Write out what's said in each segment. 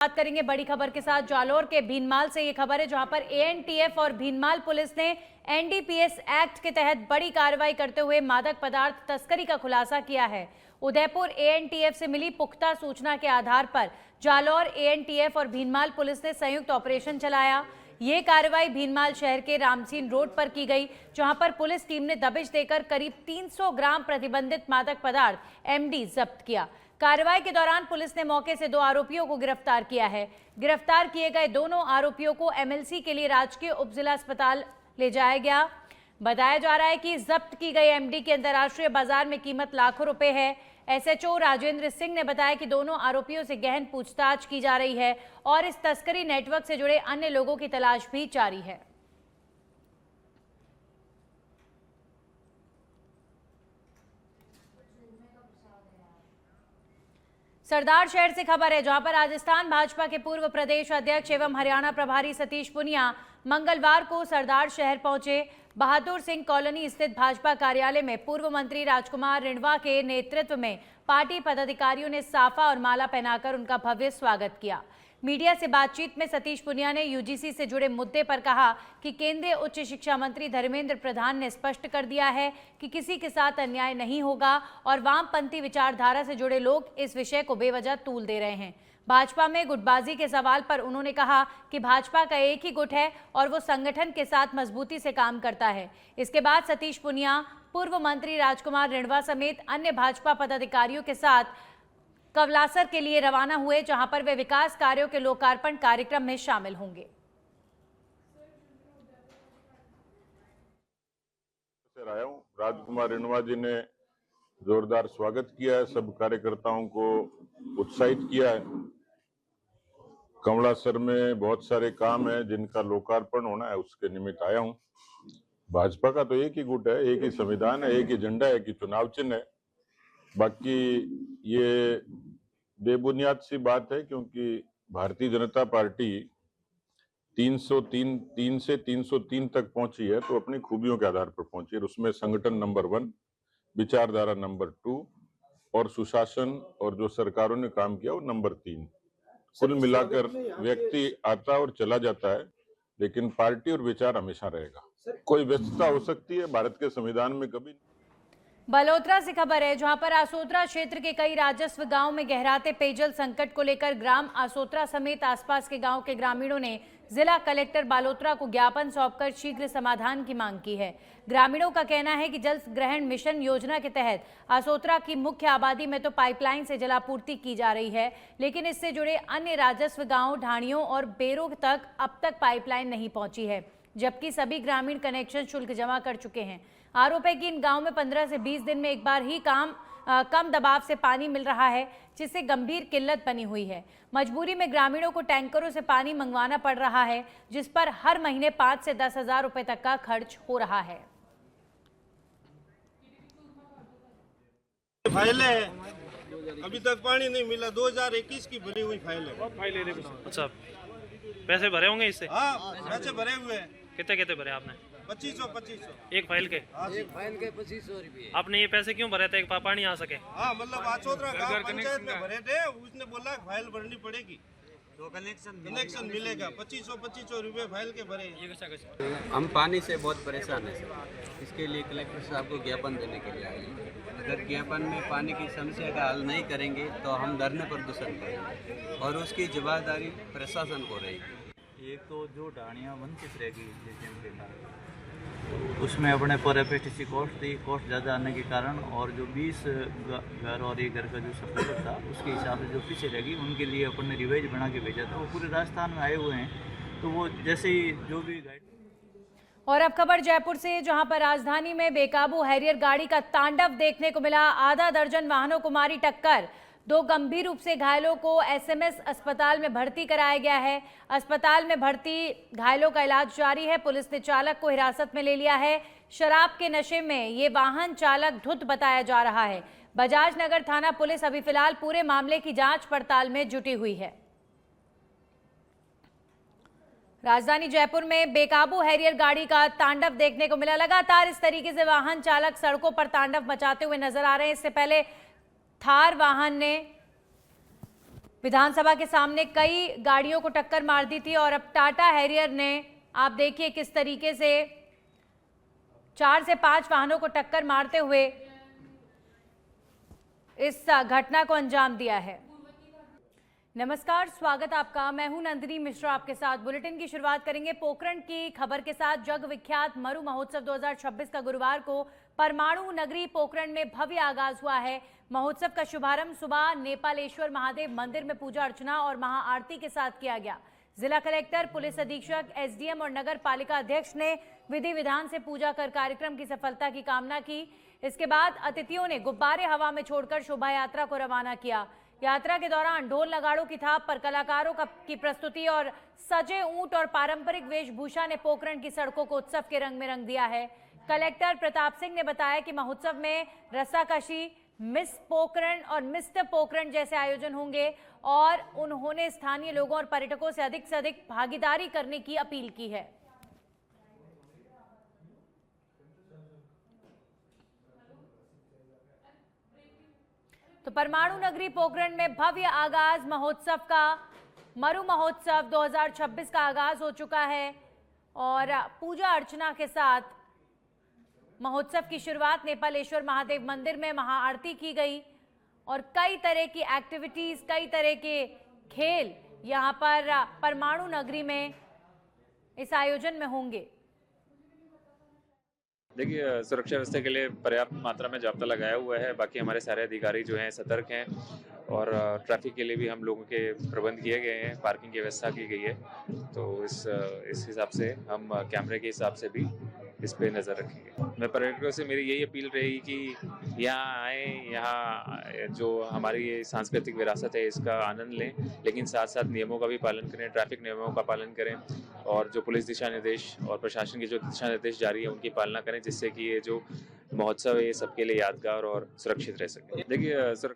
बात करेंगे बड़ी खबर के साथ। जालोर के भीनमाल से ये खबर है, जहां पर एएनटीएफ और भीनमाल पुलिस ने एनडीपीएस एक्ट के तहत बड़ी कार्रवाई करते हुए मादक पदार्थ तस्करी का खुलासा किया है। उदयपुर एएनटीएफ से मिली पुख्ता सूचना के आधार पर जालोर एएनटीएफ और भीनमाल पुलिस ने संयुक्त ऑपरेशन चलाया। ये कार्रवाई भीनमाल शहर के रामसीन रोड पर की गई, जहां पर पुलिस टीम ने दबिश देकर करीब 300 ग्राम प्रतिबंधित मादक पदार्थ एमडी जब्त किया। कार्रवाई के दौरान पुलिस ने मौके से 2 आरोपियों को गिरफ्तार किया है। गिरफ्तार किए गए दोनों आरोपियों को एमएलसी के लिए राजकीय उप जिला अस्पताल ले जाया गया। बताया जा रहा है कि जब्त की गई एमडी की अंतर्राष्ट्रीय बाजार में कीमत लाखों रुपए है। एसएचओ राजेंद्र सिंह ने बताया कि दोनों आरोपियों से गहन पूछताछ की जा रही है और इस तस्करी नेटवर्क से जुड़े अन्य लोगों की तलाश भी जारी है। सरदार शहर से खबर है, जहां पर राजस्थान भाजपा के पूर्व प्रदेश अध्यक्ष एवं हरियाणा प्रभारी सतीश पुनिया मंगलवार को सरदार शहर पहुंचे। बहादुर सिंह कॉलोनी स्थित भाजपा कार्यालय में पूर्व मंत्री राजकुमार रिणवा के नेतृत्व में पार्टी पदाधिकारियों ने साफा और माला पहनाकर उनका भव्य स्वागत किया। मीडिया से बातचीत में सतीश पुनिया ने यूजीसी से जुड़े मुद्दे पर कहा कि केंद्रीय उच्च शिक्षा मंत्री धर्मेंद्र प्रधान ने स्पष्ट कर दिया है कि किसी के साथ अन्याय नहीं होगा और वामपंथी विचारधारा से जुड़े लोग इस विषय को बेवजह तूल दे रहे हैं। भाजपा में गुटबाजी के सवाल पर उन्होंने कहा कि भाजपा का एक ही गुट है और वो संगठन के साथ मजबूती से काम करता है। इसके बाद सतीश पुनिया पूर्व मंत्री राजकुमार रिणवा समेत अन्य भाजपा पदाधिकारियों के साथ कवलासर के लिए रवाना हुए, जहां पर वे विकास कार्यों के लोकार्पण कार्यक्रम में शामिल होंगे। राजकुमार रिणवा जी ने जोरदार स्वागत किया है, सब कार्यकर्ताओं को उत्साहित किया है। कमलासर में बहुत सारे काम है जिनका लोकार्पण होना है, उसके निमित्त आया हूं। भाजपा का तो एक ही गुट है, एक ही संविधान है, एक ही झंडा है, एक ही चुनाव चिन्ह है। बाकी ये बेबुनियाद सी बात है, क्योंकि भारतीय जनता पार्टी 303 से 303 तक पहुंची है तो अपनी खूबियों के आधार पर पहुंची है। उसमें संगठन नंबर 1, विचारधारा नंबर 2 और सुशासन और जो सरकारों ने काम किया वो नंबर 3। कुल मिलाकर व्यक्ति आता और चला जाता है, लेकिन पार्टी और विचार हमेशा रहेगा। कोई व्यस्तता हो सकती है, भारत के संविधान में कभी। बलोत्रा से खबर है, जहां पर आसोत्रा क्षेत्र के कई राजस्व गांव में गहराते पेयजल संकट को लेकर ग्राम आसोत्रा समेत आसपास के गांव के ग्रामीणों ने जिला कलेक्टर बालोत्रा को ज्ञापन सौंपकर शीघ्र समाधान की मांग की है। ग्रामीणों का कहना है कि जल ग्रहण मिशन योजना के तहत आसोत्रा की मुख्य आबादी में तो पाइपलाइन से जलापूर्ति की जा रही है, लेकिन इससे जुड़े अन्य राजस्व गांव ढाणियों और बेरों तक अब तक पाइपलाइन नहीं पहुंची है, जबकि सभी ग्रामीण कनेक्शन शुल्क जमा कर चुके हैं। आरोप है कि इन गांव में 15 से 20 दिन में एक बार ही कम दबाव से पानी मिल रहा है, जिससे गंभीर किल्लत बनी हुई है। मजबूरी में ग्रामीणों को टैंकरों से पानी मंगवाना पड़ रहा है, जिस पर हर महीने 5 से 10 हजार रुपए तक का खर्च हो रहा है। फाइल है, अभी तक पानी नहीं मिला। 2021 की भरी हुई फाइल है। अच्छा, पैसे भरे होंगे इससे? हाँ, पैसे भरे हुए हैं। कितने भरे आपने? 2500 एक फाइल के? एक फाइल के 2500 रुपये। आपने ये पैसे क्यों भरे थे? पानी आ सके? हाँ, मतलब आचोत्रा गांव पंचायत में भरे थे, उसने बोला फाइल भरनी पड़ेगी तो कनेक्शन मिलेगा। 2500 रुपये फाइल के भरे। हम पानी से बहुत परेशान हैं सर, इसके लिए कलेक्टर साहब को ज्ञापन देने के लिए आए हैं। अगर ज्ञापन में पानी की समस्या का हल नहीं करेंगे तो हम धरने प्रदर्शन करेंगे और उसकी जवाबदारी प्रशासन को रहेगी। एक तो जो ढाणियाँ वंचित रहेगी जेजेएम के कारण, उसमें अपने पर एफएसटीसी कॉस्ट ज़्यादा आने के कारण, और जो 20 घर और एक घर का जो सपोर्ट था उसके हिसाब से जो पीछे रहेगी उनके लिए अपन ने रिवाइज बना के भेजा था। वो पूरे राजस्थान में आए हुए हैं, तो वो जैसे ही जो भी गाइड। और अब खबर जयपुर से, जहां पर राजधानी में बेकाबू हैरियर गाड़ी का तांडव देखने को मिला। आधा दर्जन वाहनों को मारी टक्कर। 2 गंभीर रूप से घायलों को एसएमएस अस्पताल में भर्ती कराया गया है। अस्पताल में भर्ती घायलों का इलाज जारी है। पुलिस ने चालक को हिरासत में ले लिया है। शराब के नशे में ये वाहन चालक धुत बताया जा रहा है। बजाज नगर थाना पुलिस अभी फिलहाल पूरे मामले की जांच पड़ताल में जुटी हुई है। राजधानी जयपुर में बेकाबू हैरियर गाड़ी का तांडव देखने को मिला। लगातार इस तरीके से वाहन चालक सड़कों पर तांडव मचाते हुए नजर आ रहे हैं। इससे पहले थार वाहन ने विधानसभा के सामने कई गाड़ियों को टक्कर मार दी थी और अब टाटा हैरियर ने, आप देखिए किस तरीके से 4 से 5 वाहनों को टक्कर मारते हुए इस घटना को अंजाम दिया है। नमस्कार, स्वागत आपका। मैं हूं नंदिनी मिश्रा आपके साथ। बुलेटिन की शुरुआत करेंगे पोखरण की खबर के साथ। जग विख्यात मरु महोत्सव 2026 का गुरुवार को परमाणु नगरी पोखरण में भव्य आगाज हुआ है। महोत्सव का शुभारंभ सुबह नेपालेश्वर महादेव मंदिर में पूजा अर्चना और महाआरती के साथ किया गया। जिला कलेक्टर, पुलिस अधीक्षक, एसडीएम और नगर पालिका अध्यक्ष ने विधि विधान से पूजा कर कार्यक्रम की सफलता की कामना की। इसके बाद अतिथियों ने गुब्बारे हवा में छोड़कर शोभा यात्रा को रवाना किया। यात्रा के दौरान ढोल नगाड़ों की थाप पर कलाकारों की प्रस्तुति और सजे ऊंट और पारंपरिक वेशभूषा ने पोखरण की सड़कों को उत्सव के रंग में रंग दिया है। कलेक्टर प्रताप सिंह ने बताया कि महोत्सव में रस्साकशी, मिस पोखरण और मिस्टर पोखरण जैसे आयोजन होंगे और उन्होंने स्थानीय लोगों और पर्यटकों से अधिक भागीदारी करने की अपील की है। तो परमाणु नगरी पोखरण में भव्य आगाज महोत्सव का, मरु महोत्सव 2026 का आगाज हो चुका है और पूजा अर्चना के साथ महोत्सव की शुरुआत नेपालेश्वर महादेव मंदिर में महाआरती की गई और कई तरह की एक्टिविटीज, कई तरह के खेल यहां पर परमाणु नगरी में इस आयोजन में होंगे। देखिए, सुरक्षा व्यवस्था के लिए पर्याप्त मात्रा में जाब्ता लगाया हुआ है। बाकी हमारे सारे अधिकारी जो हैं सतर्क हैं और ट्रैफिक के लिए भी हम लोगों के प्रबंध किए गए हैं, पार्किंग की व्यवस्था की गई है। तो इस हिसाब से हम कैमरे के हिसाब से भी इस पे नज़र रखेंगे। मैं पर्यटकों से मेरी यही अपील रहेगी कि यहाँ आए, यहाँ जो हमारी ये सांस्कृतिक विरासत है इसका आनंद लें, लेकिन साथ साथ नियमों का भी पालन करें, ट्रैफिक नियमों का पालन करें और जो पुलिस दिशा निर्देश और प्रशासन के जो दिशा निर्देश जारी है उनकी पालना करें, जिससे कि ये जो महोत्सव है ये सबके लिए यादगार और सुरक्षित रह सके। देखिए,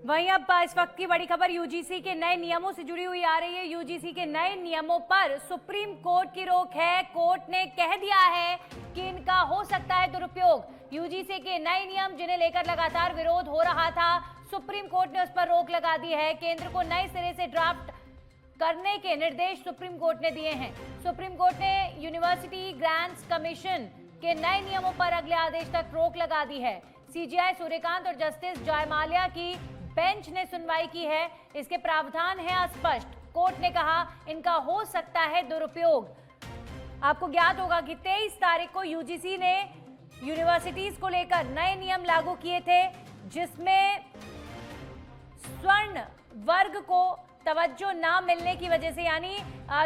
वहीं अब इस वक्त की बड़ी खबर यूजीसी के नए नियमों से जुड़ी हुई आ रही है। यूजीसी के नए नियमों पर सुप्रीम कोर्ट की रोक है। कोर्ट ने कह दिया है कि इनका हो सकता है दुरुपयोग। यूजीसी के नए नियम जिन्हें लेकर लगातार विरोध हो रहा था, सुप्रीम कोर्ट ने उस पर रोक लगा दी है। केंद्र को नए सिरे से ड्राफ्ट करने के निर्देश सुप्रीम कोर्ट ने दिए हैं। सुप्रीम कोर्ट ने यूनिवर्सिटी ग्रांट्स कमीशन के नए नियमों पर अगले आदेश तक रोक लगा दी है। सीजेआई सूर्यकांत और जस्टिस जयमाल्या की बेंच ने सुनवाई की है। इसके प्रावधान है अस्पष्ट। कोर्ट ने कहा इनका हो सकता है दुरुपयोग। आपको ज्ञात होगा कि 23 तारीख को यूजीसी ने यूनिवर्सिटीज को लेकर नए नियम लागू किए थे, जिसमें स्वर्ण वर्ग को तवज्जो ना मिलने की वजह से, यानी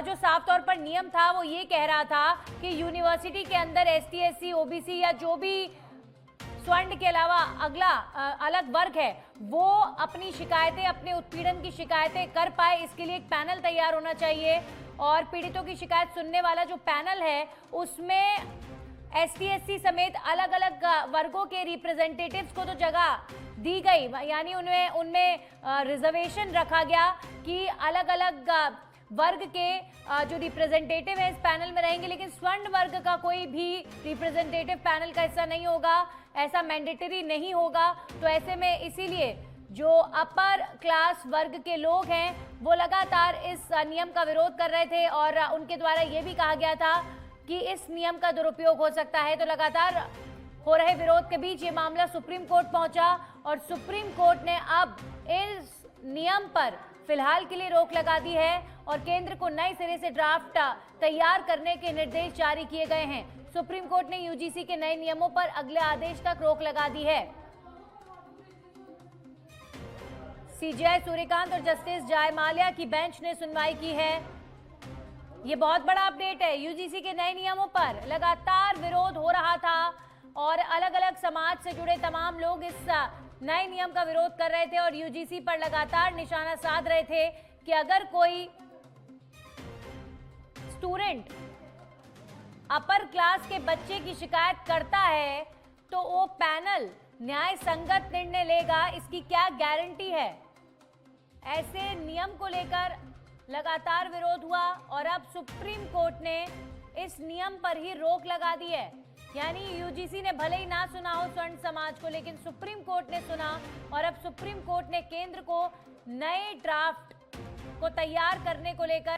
जो साफ तौर पर नियम था वो ये कह रहा था कि यूनिवर्सिटी के अंदर एसटी, एससी, ओबीसी या जो भी स्वर्ण के अलावा अगला अलग वर्ग है वो अपनी शिकायतें, अपने उत्पीड़न की शिकायतें कर पाए। इसके लिए एक पैनल तैयार होना चाहिए और पीड़ितों की शिकायत सुनने वाला जो पैनल है उसमें एसटी, एससी समेत अलग अलग वर्गों के रिप्रेजेंटेटिव्स को तो जगह दी गई, यानी उनमें रिजर्वेशन रखा गया कि अलग अलग वर्ग के जो रिप्रेजेंटेटिव है इस पैनल में रहेंगे, लेकिन स्वर्ण वर्ग का कोई भी रिप्रेजेंटेटिव पैनल का हिस्सा नहीं होगा। ऐसा मैंडेटरी नहीं होगा। तो ऐसे में इसीलिए जो अपर क्लास वर्ग के लोग हैं वो लगातार इस नियम का विरोध कर रहे थे और उनके द्वारा ये भी कहा गया था कि इस नियम का दुरुपयोग हो सकता है। तो लगातार हो रहे विरोध के बीच ये मामला सुप्रीम कोर्ट पहुंचा और सुप्रीम कोर्ट ने अब इस नियम पर फिलहाल के लिए रोक लगा दी है और केंद्र को नए सिरे से ड्राफ्ट तैयार करने के निर्देश जारी किए गए हैं। सुप्रीम कोर्ट ने यूजीसी के नए नियमों पर अगले आदेश तक रोक लगा दी है। सीजेआई सूर्यकांत और जस्टिस जयमाल्या की बेंच ने सुनवाई की है। ये बहुत बड़ा अपडेट है। यूजीसी के नए नियमों पर लगातार विरोध हो रहा था और अलग अलग समाज से जुड़े तमाम लोग इस नए नियम का विरोध कर रहे थे और यूजीसी पर लगातार निशाना साध रहे थे कि अगर कोई स्टूडेंट अपर क्लास के बच्चे की शिकायत करता है तो वो पैनल न्याय संगत निर्णय लेगा, इसकी क्या गारंटी है। ऐसे नियम को लेकर लगातार विरोध हुआ और अब सुप्रीम कोर्ट ने इस नियम पर ही रोक लगा दी है। यानी यूजीसी ने भले ही ना सुना हो स्वर्ण समाज को, लेकिन सुप्रीम कोर्ट ने सुना और अब सुप्रीम कोर्ट ने केंद्र को नए ड्राफ्ट को तैयार करने को लेकर।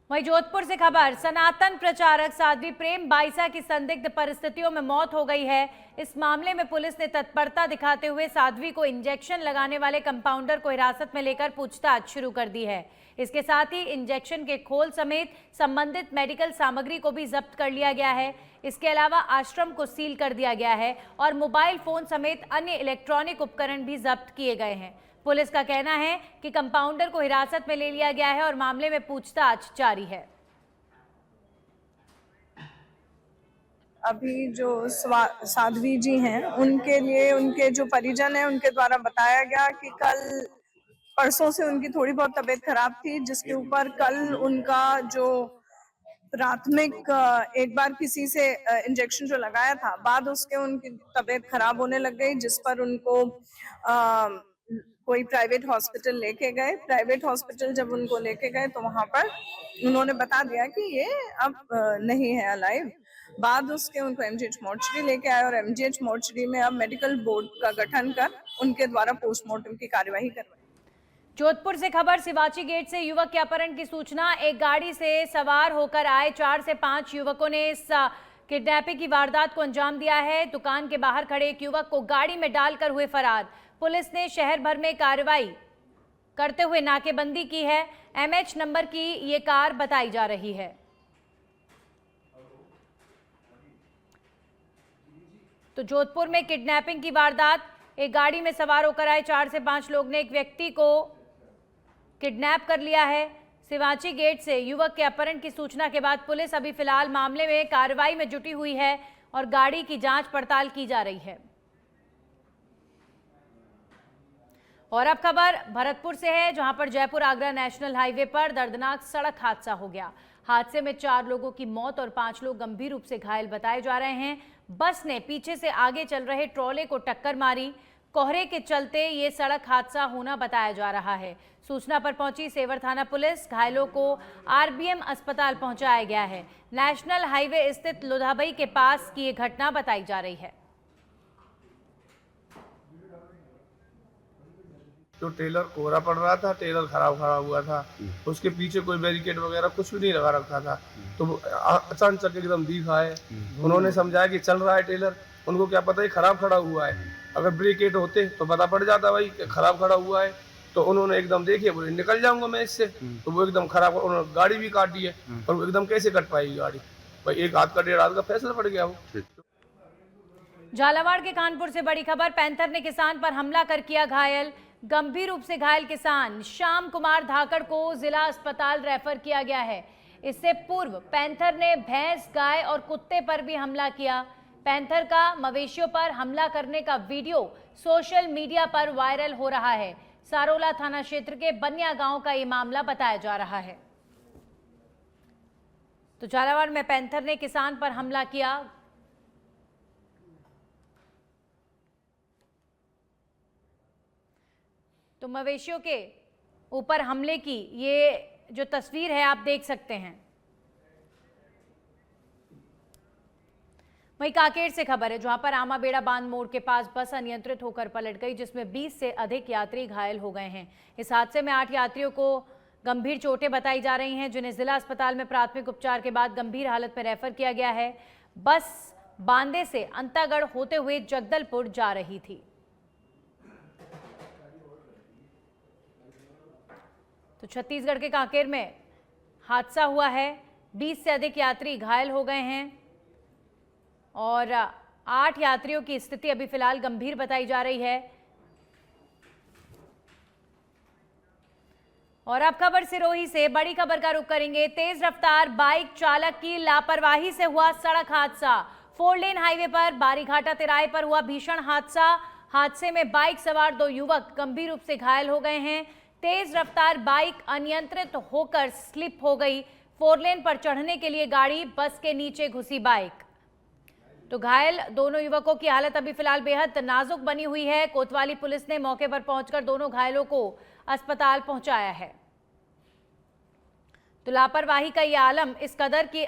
वहीं जोधपुर से खबर, सनातन प्रचारक साध्वी प्रेम बाईसा की संदिग्ध परिस्थितियों में मौत हो गई है। इस मामले में पुलिस ने तत्परता दिखाते हुए साध्वी को इंजेक्शन लगाने वाले कंपाउंडर को हिरासत में लेकर पूछताछ शुरू कर दी है। इसके साथ ही इंजेक्शन के खोल समेत संबंधित मेडिकल सामग्री को भी जब्त कर लिया गया है। इसके अलावा आश्रम को सील कर दिया गया है और मोबाइल फोन समेत अन्य इलेक्ट्रॉनिक उपकरण भी जब्त किए गए हैं। पुलिस का कहना है कि कंपाउंडर को हिरासत में ले लिया गया है और मामले में पूछताछ जारी है। अभी जो साध्वी जी हैं, उनके लिए उनके जो परिजन हैं उनके द्वारा बताया गया कि कल परसों से उनकी थोड़ी बहुत तबीयत खराब थी, जिसके ऊपर कल उनका जो प्राथमिक एक बार किसी से इंजेक्शन जो लगाया था, बाद उसके उनकी तबीयत खराब होने लग गई, जिस पर उनको कोई प्राइवेट हॉस्पिटल लेके गए। प्राइवेट हॉस्पिटल जब उनको लेके गए तो वहां पर उन्होंने बता दिया कि ये अब नहीं है अलाइव। बाद उसके उनको एमजीएच मोर्चरी लेके आए और एमजीएच मोर्चरी में अब मेडिकल बोर्ड का गठन कर उनके द्वारा पोस्टमार्टम की कार्यवाही करवाई। जोधपुर से खबर, सिवाची गेट से युवक के अपहरण की सूचना। एक गाड़ी से सवार होकर आए 4 से 5 युवकों ने इस किडनैपिंग की वारदात को अंजाम दिया है। दुकान के बाहर खड़े एक युवक को गाड़ी में डालकर हुए फरार। पुलिस ने शहर भर में कार्रवाई करते हुए नाकेबंदी की है। MH नंबर की ये कार बताई जा रही है। तो जोधपुर में किडनैपिंग की वारदात, एक गाड़ी में सवार होकर आए 4 से 5 लोग ने एक व्यक्ति को किडनैप कर लिया है। सिवाची गेट से युवक के अपहरण की सूचना के बाद पुलिस अभी फिलहाल मामले में कार्रवाई में जुटी हुई है और गाड़ी की जांच पड़ताल की जा रही है। और अब खबर भरतपुर से है, जहां पर जयपुर आगरा नेशनल हाईवे पर दर्दनाक सड़क हादसा हो गया। हादसे में 4 लोगों की मौत और 5 लोग गंभीर रूप से घायल बताए जा रहे हैं। बस ने पीछे से आगे चल रहे ट्रॉले को टक्कर मारी। कोहरे के चलते ये सड़क हादसा होना बताया जा रहा है। सूचना पर पहुंची सेवर थाना पुलिस, घायलों को RBM अस्पताल पहुंचाया गया है। नेशनल हाईवे स्थित लोधाबई के पास की ये घटना बताई जा रही है। जो टेलर कोहरा पड़ रहा था, टेलर खराब हुआ था, उसके पीछे कोई बैरिकेड वगैरह कुछ भी नहीं लगा रखा था, तो अचानक एकदम दिखा है। उन्होंने समझाया कि चल रहा है टेलर, उनको क्या पता है खराब खड़ा हुआ है। अगर ब्रेकेट होते तो पता पड़ जाता भाई खराब खड़ा हुआ है। तो उन्होंने एकदम देखिए, बोले निकल जाऊंगा मैं इससे, तो वो एकदम खराब, उन्होंने गाड़ी भी काटी है और वो एकदम कैसे कट पाएगी गाड़ी भाई, एक हाथ का 1.5 हाथ का फैसला पड़ गया वो। झालावाड़ के कानपुर से बड़ी खबर, पैंथर ने किसान पर हमला कर किया घायल। गंभीर रूप से घायल किसान श्याम कुमार धाकड़ को जिला अस्पताल रेफर किया गया है। इससे पूर्व पैंथर ने भैंस, गाय और कुत्ते पर भी हमला किया। पैंथर का मवेशियों पर हमला करने का वीडियो सोशल मीडिया पर वायरल हो रहा है। सारोला थाना क्षेत्र के बनिया गांव का ये मामला बताया जा रहा है। तो झालावाड़ में पैंथर ने किसान पर हमला किया। तो मवेशियों के ऊपर हमले की ये जो तस्वीर है आप देख सकते हैं। वहीं कांकेर से खबर है, जहां पर आमाबेड़ा बांध मोड़ के पास बस अनियंत्रित होकर पलट गई, जिसमें 20 से अधिक यात्री घायल हो गए हैं। इस हादसे में 8 यात्रियों को गंभीर चोटें बताई जा रही हैं, जिन्हें जिला अस्पताल में प्राथमिक उपचार के बाद गंभीर हालत में रेफर किया गया है। बस बांदे से अंतागढ़ होते हुए जगदलपुर जा रही थी। तो छत्तीसगढ़ के कांकेर में हादसा हुआ है, 20 से अधिक यात्री घायल हो गए हैं और 8 यात्रियों की स्थिति अभी फिलहाल गंभीर बताई जा रही है। और अब खबर सिरोही से, बड़ी खबर का रुख करेंगे। तेज रफ्तार बाइक चालक की लापरवाही से हुआ सड़क हादसा। 4 लेन हाईवे पर बारीघाटा तिराहे पर हुआ भीषण हादसा। हादसे में बाइक सवार 2 युवक गंभीर रूप से घायल हो गए हैं। तेज रफ्तार बाइक अनियंत्रित होकर स्लिप हो गई। 4 लेन पर चढ़ने के लिए गाड़ी, बस के नीचे घुसी बाइक। तो घायल दोनों युवकों की हालत अभी फिलहाल बेहद नाजुक बनी हुई है। कोतवाली पुलिस ने मौके पर पहुंचकर दोनों घायलों को अस्पताल पहुंचाया है। तो लापरवाही का यह आलम इस कदर की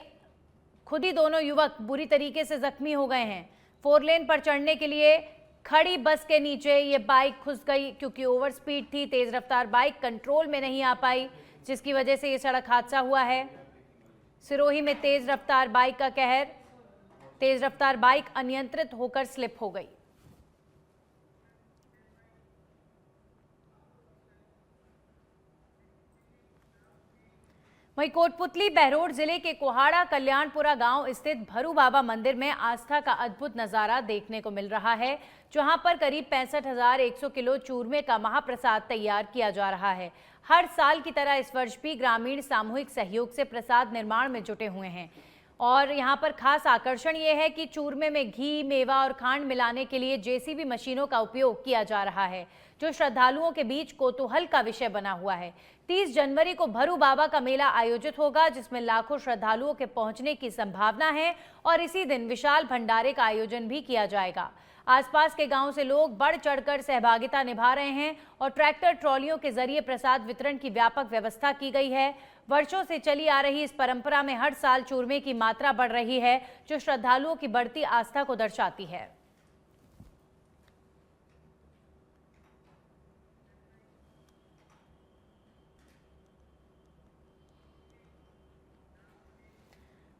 खुद ही दोनों युवक बुरी तरीके से जख्मी हो गए हैं। 4 लेन पर चढ़ने के लिए खड़ी बस के नीचे ये बाइक घुस गई क्योंकि ओवर स्पीड थी। तेज रफ्तार बाइक कंट्रोल में नहीं आ पाई, जिसकी वजह से ये सड़क हादसा हुआ है। सिरोही में तेज रफ्तार बाइक का कहर, तेज रफ्तार बाइक अनियंत्रित होकर स्लिप हो गई। वहीं कोटपुतली बहरोड जिले के कोहाड़ा कल्याणपुरा गांव स्थित भरू बाबा मंदिर में आस्था का अद्भुत नजारा देखने को मिल रहा है, जहां पर करीब 65,100 किलो चूरमे का महाप्रसाद तैयार किया जा रहा है। हर साल की तरह इस वर्ष भी ग्रामीण सामूहिक सहयोग से प्रसाद निर्माण में जुटे हुए हैं और यहां पर खास आकर्षण ये है कि चूरमे में घी, मेवा और खांड मिलाने के लिए जेसीबी मशीनों का उपयोग किया जा रहा है, जो श्रद्धालुओं के बीच कौतूहल का विषय बना हुआ है। 30 जनवरी को भरू बाबा का मेला आयोजित होगा, जिसमें लाखों श्रद्धालुओं के पहुंचने की संभावना है और इसी दिन विशाल भंडारे का आयोजन भी किया जाएगा। आसपास के गांव से लोग बढ़ चढ़कर सहभागिता निभा रहे हैं और ट्रैक्टर ट्रॉलियों के जरिए प्रसाद वितरण की व्यापक व्यवस्था की गई है। वर्षों से चली आ रही इस परंपरा में हर साल चूरमे की मात्रा बढ़ रही है, जो श्रद्धालुओं की बढ़ती आस्था को दर्शाती है।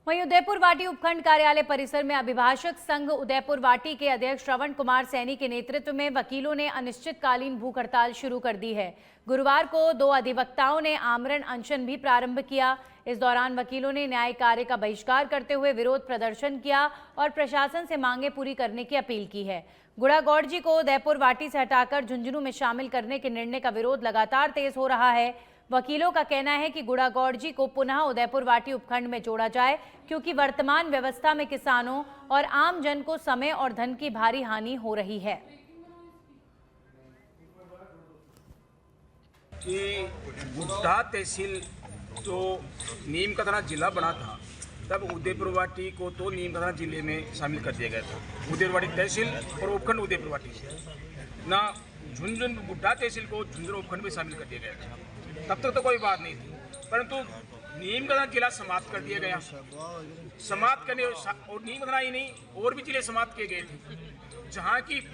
वहीं उदयपुर वाटी उपखंड कार्यालय परिसर में अभिभाषक संघ उदयपुर वाटी के अध्यक्ष श्रवण कुमार सैनी के नेतृत्व में वकीलों ने अनिश्चितकालीन भूख हड़ताल शुरू कर दी है। गुरुवार को 2 अधिवक्ताओं ने आमरण अनशन भी प्रारंभ किया। इस दौरान वकीलों ने न्यायिक कार्य का बहिष्कार करते हुए विरोध प्रदर्शन किया और प्रशासन से मांगे पूरी करने की अपील की है। गुड़ागौड़ जी को उदयपुर वाटी से हटाकर झुंझुनू में शामिल करने के निर्णय का विरोध लगातार तेज हो रहा है। वकीलों का कहना है कि गुड़ागौड़ जी को पुनः उदयपुर वाटी उपखंड में जोड़ा जाए, क्योंकि वर्तमान व्यवस्था में किसानों और आम जन को समय और धन की भारी हानि हो रही है। कि गुड्डा तहसील जो नीम का थाना जिला बना था, तब उदयपुर वाटी को तो नीम का थाना जिले में शामिल कर दिया गया था। उदयपुर वाटी तहसील और उपखंड उदयपुर वाटी ना झुंझुन गुड्डा तहसील को झुंझुन उपखंड में शामिल कर दिया गया था। तब तक तो कोई बात नहीं थी, परंतु नीम का जिला समाप्त कर दिया गया। समाप्त करने और नीम का ही नहीं और भी जिले समाप्त किए गए थे, जहाँ की